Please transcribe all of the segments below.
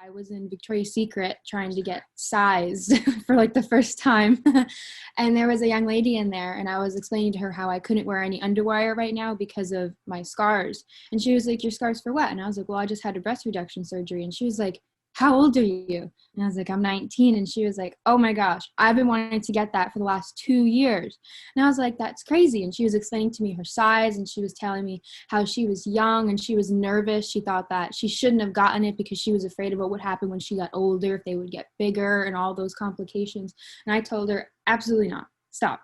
I was in Victoria's Secret trying to get sized for like the first time. And there was a young lady in there and I was explaining to her how I couldn't wear any underwire right now because of my scars. And she was like, "Your scars for what?" And I was like, "Well, I just had a breast reduction surgery." And she was like, "How old are you?" And I was like, "I'm 19. And she was like, "Oh my gosh, I've been wanting to get that for the last 2 years." And I was like, "That's crazy." And she was explaining to me her size, and she was telling me how she was young and she was nervous. She thought that she shouldn't have gotten it because she was afraid of what would happen when she got older, if they would get bigger and all those complications. And I told her, absolutely not. Stop.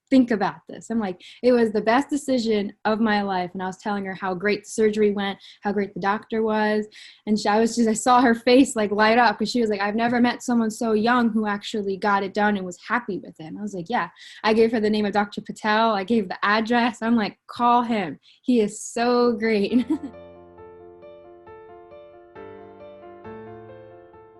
Think about this. I'm like, it was the best decision of my life. And I was telling her how great the surgery went, how great the doctor was. And I saw her face like light up because she was like, "I've never met someone so young who actually got it done and was happy with it." And I was like, yeah. I gave her the name of Dr. Patel. I gave the address. I'm like, call him. He is so great.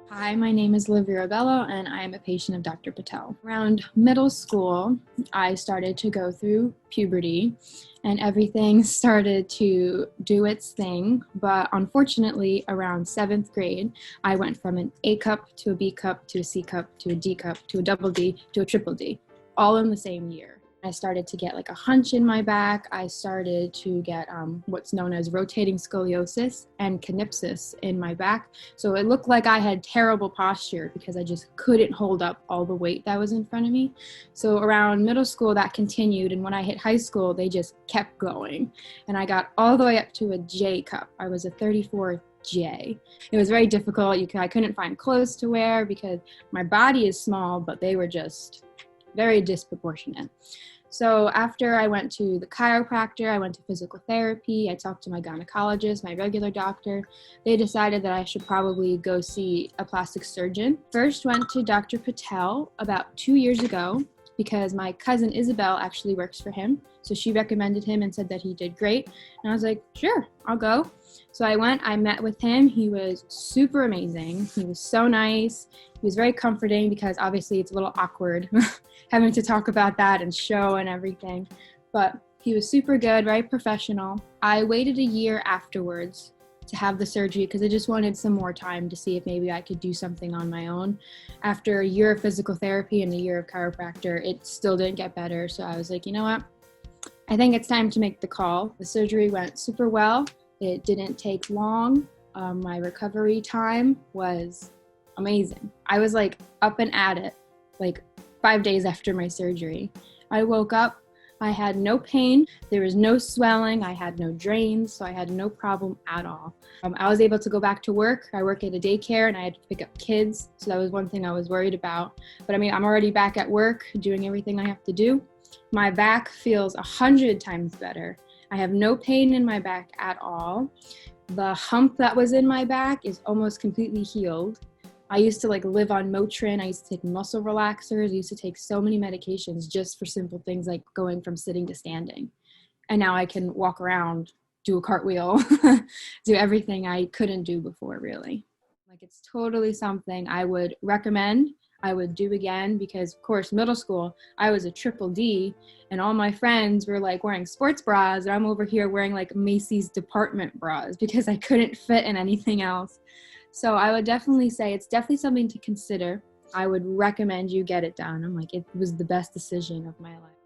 Hi, my name is Olivia and I am a patient of Dr. Patel. Around middle school, I started to go through puberty and everything started to do its thing. But unfortunately, around 7th grade, I went from an A cup to a B cup to a C cup to a D cup to a double D to a triple D, all in the same year. I started to get like a hunch in my back. I started to get what's known as rotating scoliosis and connipsis in my back. So it looked like I had terrible posture because I just couldn't hold up all the weight that was in front of me. So around middle school, that continued. And when I hit high school, they just kept going. And I got all the way up to a J cup. I was a 34 J. It was very difficult. I couldn't find clothes to wear because my body is small, but they were just very disproportionate. So after I went to the chiropractor, I went to physical therapy, I talked to my gynecologist, my regular doctor. They decided that I should probably go see a plastic surgeon. First went to Dr. Patel about 2 years ago because my cousin Isabel actually works for him. So she recommended him and said that he did great. And I was like, sure, I'll go. So I went, I met with him. He was super amazing. He was so nice. He was very comforting because obviously it's a little awkward having to talk about that and show and everything. But he was super good, very professional. I waited a year afterwards to have the surgery because I just wanted some more time to see if maybe I could do something on my own. After a year of physical therapy and a year of chiropractor, it still didn't get better. So I was like, you know what? I think it's time to make the call. The surgery went super well. It didn't take long. My recovery time was amazing. I was like up and at it, like 5 days after my surgery. I woke up, I had no pain, there was no swelling, I had no drains, so I had no problem at all. I was able to go back to work. I work at a daycare and I had to pick up kids, so that was one thing I was worried about. But I mean, I'm already back at work doing everything I have to do. My back feels 100 times better. I have no pain in my back at all. The hump that was in my back is almost completely healed. I used to live on Motrin. I used to take muscle relaxers. I used to take so many medications just for simple things like going from sitting to standing. And now I can walk around, do a cartwheel, do everything I couldn't do before, really. It's totally something I would recommend. I would do again because, of course, middle school, I was a triple D and all my friends were wearing sports bras and I'm over here wearing Macy's department bras because I couldn't fit in anything else. So I would definitely say it's definitely something to consider. I would recommend you get it done. It was the best decision of my life.